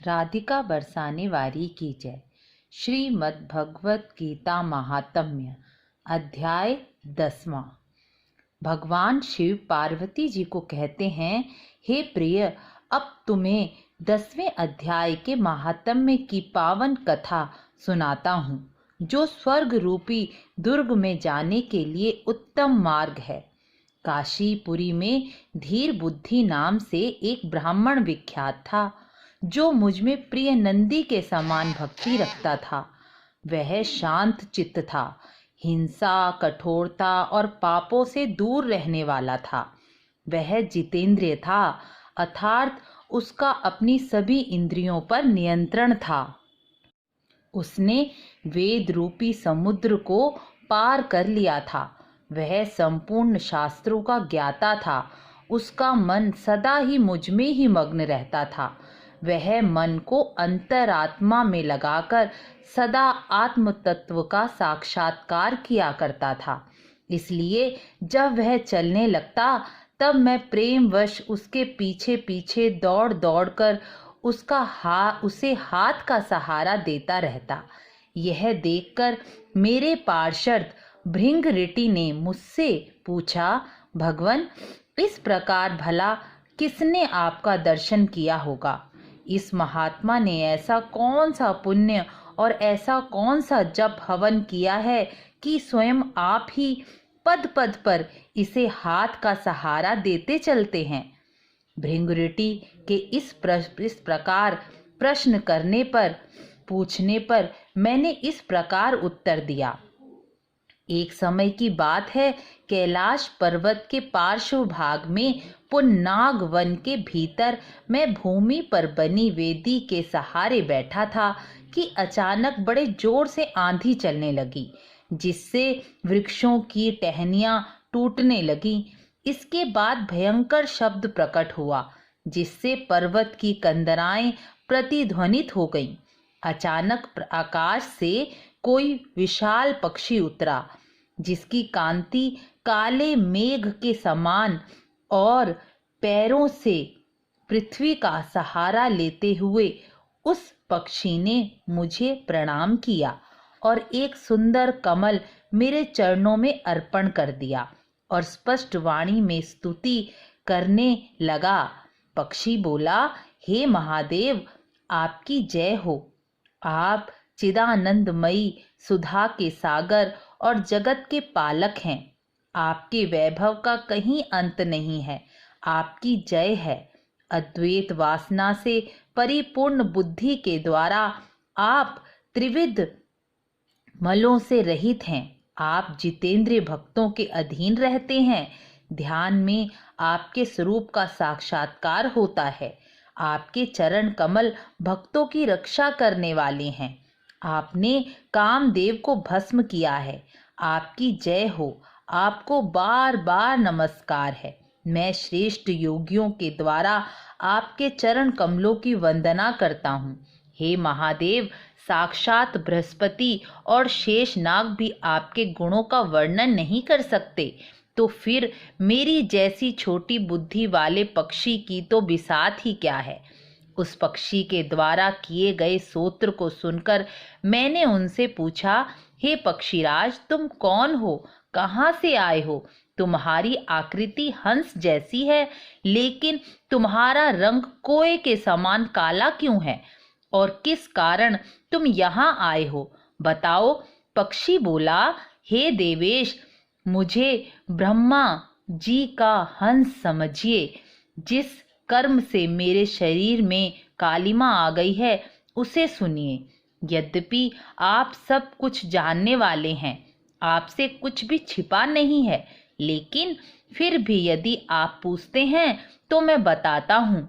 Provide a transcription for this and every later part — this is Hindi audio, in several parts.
राधिका बरसाने वारी की जय। श्रीमद् भगवत गीता महात्म्य अध्याय 10वां। भगवान शिव पार्वती जी को कहते हैं, हे प्रिय, अब तुम्हें 10वें अध्याय के महात्म्य की पावन कथा सुनाता हूँ, जो स्वर्ग रूपी दुर्ग में जाने के लिए उत्तम मार्ग है। काशीपुरी में धीर बुद्धि नाम से एक ब्राह्मण विख्यात था, जो मुझ में प्रिय नंदी के समान भक्ति रखता था। वह शांत चित्त था, हिंसा, कठोरता और पापों से दूर रहने वाला था। वह जितेंद्रिय था, अर्थात उसका अपनी सभी इंद्रियों पर नियंत्रण था। उसने वेद रूपी समुद्र को पार कर लिया था। वह संपूर्ण शास्त्रों का ज्ञाता था। उसका मन सदा ही मुझ में ही मग्न रहता था। वह मन को अंतरात्मा में लगाकर सदा आत्म तत्व का साक्षात्कार किया करता था। इसलिए जब वह चलने लगता, तब मैं प्रेमवश उसके पीछे पीछे दौड़ दौड़ कर उसे हाथ का सहारा देता रहता। यह देखकर मेरे पार्षद भृंगऋटि ने मुझसे पूछा, भगवन, इस प्रकार भला किसने आपका दर्शन किया होगा? इस महात्मा ने ऐसा कौन सा पुण्य और ऐसा कौन सा जप हवन किया है कि स्वयं आप ही पद पद पर इसे हाथ का सहारा देते चलते हैं? भृंगऋटि के इस प्रकार प्रश्न पूछने पर मैंने इस प्रकार उत्तर दिया। एक समय की बात है, कैलाश पर्वत के पार्श्व भाग में पुन्नाग वन के भीतर मैं भूमि पर बनी वेदी के सहारे बैठा था कि अचानक बड़े जोर से आंधी चलने लगी, जिससे वृक्षों की टहनियां टूटने लगी। इसके बाद भयंकर शब्द प्रकट हुआ, जिससे पर्वत की कंदराएं प्रतिध्वनित हो गईं। अचानक आकाश से कोई विशाल पक्षी उतरा, जिसकी कांति काले मेघ के समान, और पैरों से पृथ्वी का सहारा लेते हुए उस पक्षी ने मुझे प्रणाम किया और एक सुंदर कमल मेरे चरणों में अर्पण कर दिया और स्पष्ट वाणी में स्तुति करने लगा। पक्षी बोला, हे महादेव, आपकी जय हो। आप चिदानंदमयी, सुधा के सागर और जगत के पालक हैं। आपके वैभव का कहीं अंत नहीं है। आपकी जय है। अद्वैत वासना से परिपूर्ण बुद्धि के द्वारा आप त्रिविध मलों से रहित हैं। आप जितेंद्रिय भक्तों के अधीन रहते हैं। ध्यान में आपके स्वरूप का साक्षात्कार होता है। आपके चरण कमल भक्तों की रक्षा करने वाले हैं। आपने कामदेव को भस्म किया है। आपकी जय हो। आपको बार बार नमस्कार है। मैं श्रेष्ठ योगियों के द्वारा आपके चरण कमलों की वंदना करता हूँ। हे महादेव, साक्षात बृहस्पति और शेषनाग भी आपके गुणों का वर्णन नहीं कर सकते, तो फिर मेरी जैसी छोटी बुद्धि वाले पक्षी की तो बिसात ही क्या है। उस पक्षी के द्वारा किए गए स्तोत्र को सुनकर मैंने उनसे पूछा, हे पक्षीराज, तुम कौन हो? कहाँ से आए हो? तुम्हारी आकृति हंस जैसी है, लेकिन तुम्हारा रंग कोए के समान काला क्यों है? और किस कारण तुम यहाँ आए हो? बताओ। पक्षी बोला, हे देवेश, मुझे ब्रह्मा जी का हंस समझिए। जिस कर्म से मेरे शरीर में कालिमा आ गई है, उसे सुनिए। यद्यपि आप सब कुछ जानने वाले हैं, आपसे कुछ भी छिपा नहीं है, लेकिन फिर भी यदि आप पूछते हैं तो मैं बताता हूँ।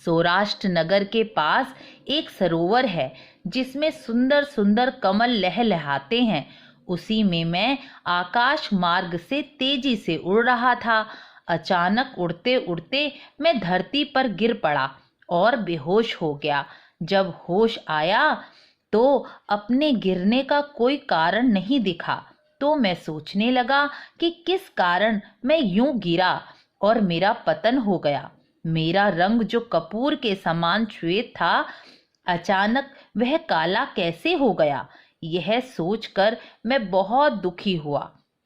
सौराष्ट्र नगर के पास एक सरोवर है, जिसमें सुंदर सुंदर कमल लहलहाते हैं। उसी में मैं आकाश मार्ग से तेजी से उड़ रहा था। अचानक उड़ते उड़ते मैं धरती पर गिर पड़ा और बेहोश हो गया। जब होश आया तो अपने गिरने का कोई कारण नहीं दिखा, तो मैं सोचने लगा कि किस कारण मैं यूं गिरा और मेरा पतन हो गया। मेरा रंग जो कपूर के समान श्वेत था, अचानक वह काला कैसे हो गया? यह सोचकर मैं बहुत दुखी हुआ।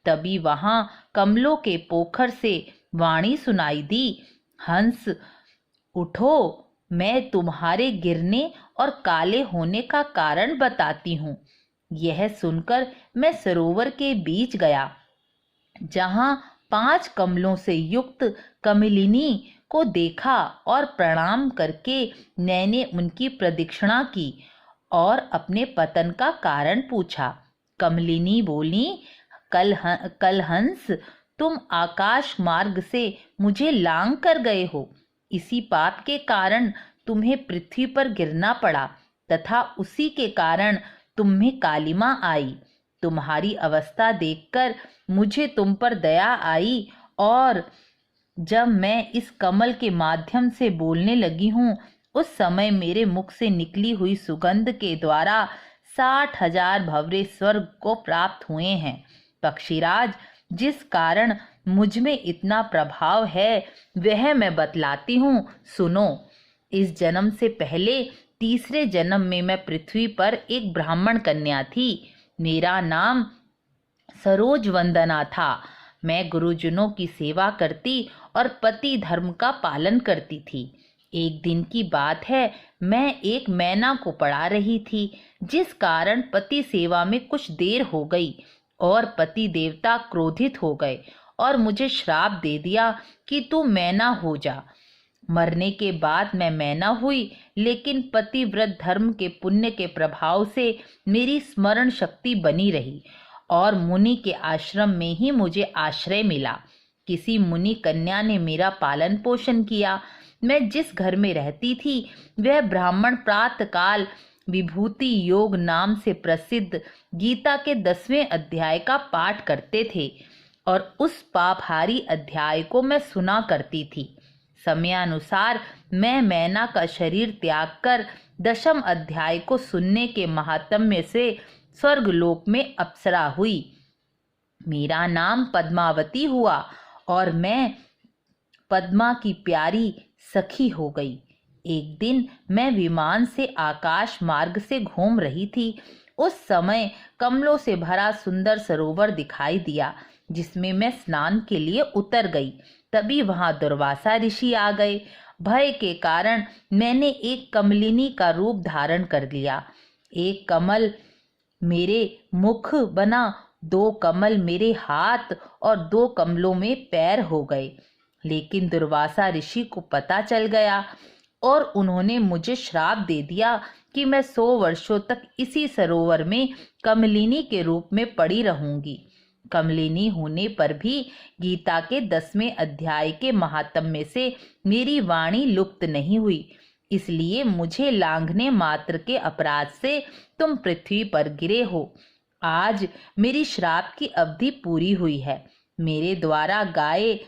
तभी वहां कमलों के पोखर से वाणी सुनाई दी, हंस उठो, मैं तुम्हारे गिरने और काले होने का कारण बताती हूँ। यह सुनकर मैं सरोवर के बीच गया, जहां 5 कमलों से युक्त कमलिनी को देखा और प्रणाम करके मैंने उनकी प्रदक्षिणा की और अपने पतन का कारण पूछा। कमलिनी बोली, कलहंस, तुम आकाश मार्ग से मुझे लांग कर गए हो। इसी पाप के कारण तुम्हें पृथ्वी पर गिरना पड़ा तथा उसी के कारण तुम्हें कालिमा आई। तुम्हारी अवस्था देखकर मुझे तुम पर दया आई और जब मैं इस कमल के माध्यम से बोलने लगी हूँ, उस समय मेरे मुख से निकली हुई सुगंध के द्वारा 60,000 भंवरे स्वर्ग को प्राप्त हुए हैं। पक्षीराज, जिस कारण मुझ में इतना प्रभाव है वह मैं बतलाती हूँ, सुनो। इस जन्म से पहले तीसरे जन्म में मैं पृथ्वी पर एक ब्राह्मण कन्या थी। मेरा नाम सरोज वंदना था। मैं गुरुजनों की सेवा करती और पति धर्म का पालन करती थी। एक दिन की बात है, मैं एक मैना को पढ़ा रही थी, जिस कारण पति सेवा में कुछ देर हो गई और पति देवता क्रोधित हो गए और मुझे श्राप दे दिया कि तू मैना हो जा। मरने के बाद मैं मैना हुई, लेकिन पतिव्रत धर्म के पुण्य के प्रभाव से मेरी स्मरण शक्ति बनी रही और मुनि के आश्रम में ही मुझे आश्रय मिला। किसी मुनि कन्या ने मेरा पालन पोषण किया। मैं जिस घर में रहती थी वह ब्राह्मण प्रातःकाल विभूति योग नाम से प्रसिद्ध गीता के 10वें अध्याय का पाठ करते थे और उस पापहारी अध्याय को मैं सुना करती थी। समयानुसार मैं मैना का शरीर त्याग कर 10वें अध्याय को सुनने के महात्म्य से स्वर्गलोक में अप्सरा हुई। मेरा नाम पद्मावती हुआ और मैं पद्मा की प्यारी सखी हो गई। एक दिन मैं विमान से आकाश मार्ग से घूम रही थी। उस समय कमलों से भरा सुंदर सरोवर दिखाई दिया, जिसमें मैं स्नान के लिए उतर गई। तभी वहां दुर्वासा ऋषि आ गए। भय के कारण मैंने एक कमलिनी का रूप धारण कर लिया। एक कमल मेरे मुख बना, 2 कमल मेरे हाथ और 2 कमलों में पैर हो गए। लेकिन दुर्वासा ऋषि को पता चल गया और उन्होंने मुझे श्राप दे दिया कि मैं 100 वर्षों तक इसी सरोवर में कमलिनी के रूप में पड़ी रहूंगी। कमलिनी होने पर भी गीता के 10वें अध्याय के महात्म्य से मेरी वाणी लुप्त नहीं हुई, इसलिए मुझे लांघने मात्र के अपराध से तुम पृथ्वी पर गिरे हो। आज मेरी श्राप की अवधि पूरी हुई है। मेरे द्वारा गाए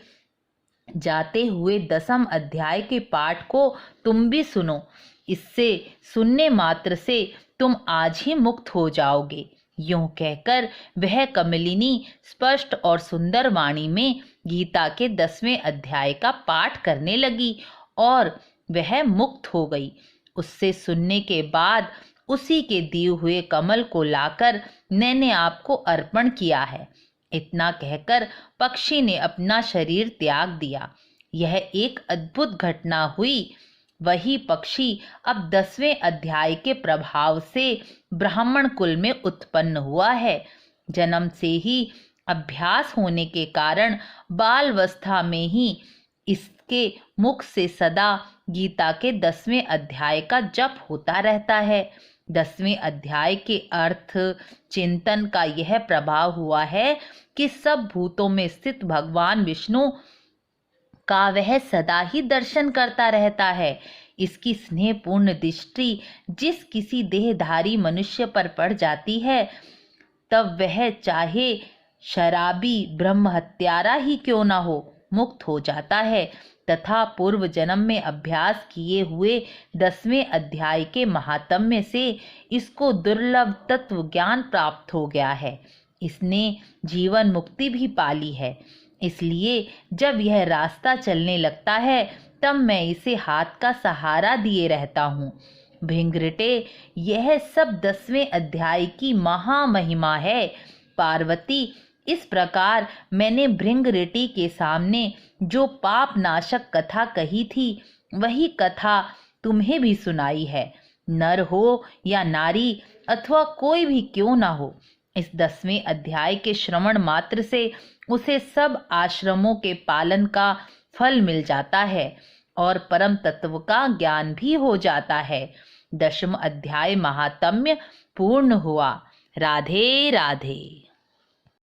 जाते हुए 10वें अध्याय के पाठ को तुम भी सुनो। इससे सुनने मात्र से तुम आज ही मुक्त हो जाओगे। यूं कहकर वह कमलिनी स्पष्ट और सुंदर वाणी में गीता के 10वें अध्याय का पाठ करने लगी और वह मुक्त हो गई। उससे सुनने के बाद उसी के दिए हुए कमल को लाकर मैंने आपको अर्पण किया है। इतना कहकर पक्षी ने अपना शरीर त्याग दिया। यह एक अद्भुत घटना हुई। वही पक्षी अब 10वें अध्याय के प्रभाव से ब्राह्मण कुल में उत्पन्न हुआ है। जन्म से ही अभ्यास होने के कारण बालावस्था में ही इसके मुख से सदा गीता के 10वें अध्याय का जप होता रहता है। 10वें अध्याय के अर्थ चिंतन का यह प्रभाव हुआ है कि सब भूतों में स्थित भगवान विष्णु का वह सदा ही दर्शन करता रहता है। इसकी स्नेहपूर्ण दृष्टि जिस किसी देहधारी मनुष्य पर पड़ जाती है, तब वह चाहे शराबी ब्रह्म हत्यारा ही क्यों न हो, मुक्त हो जाता है तथा पूर्व जन्म में अभ्यास किए हुए 10वें अध्याय के महात्म्य से इसको दुर्लभ तत्व ज्ञान प्राप्त हो गया है। इसने जीवन मुक्ति भी पाली है। इसलिए जब यह रास्ता चलने लगता है तब मैं इसे हाथ का सहारा दिए रहता हूँ। भृंगृटे, यह सब 10वें अध्याय की महामहिमा है। पार्वती, इस प्रकार मैंने भृंगऋटि के सामने जो पाप नाशक कथा कही थी, वही कथा तुम्हें भी सुनाई है। नर हो या नारी अथवा कोई भी क्यों ना हो, इस 10वें अध्याय के श्रवण मात्र से उसे सब आश्रमों के पालन का फल मिल जाता है और परम तत्व का ज्ञान भी हो जाता है। 10वां अध्याय महात्म्य पूर्ण हुआ। राधे राधे।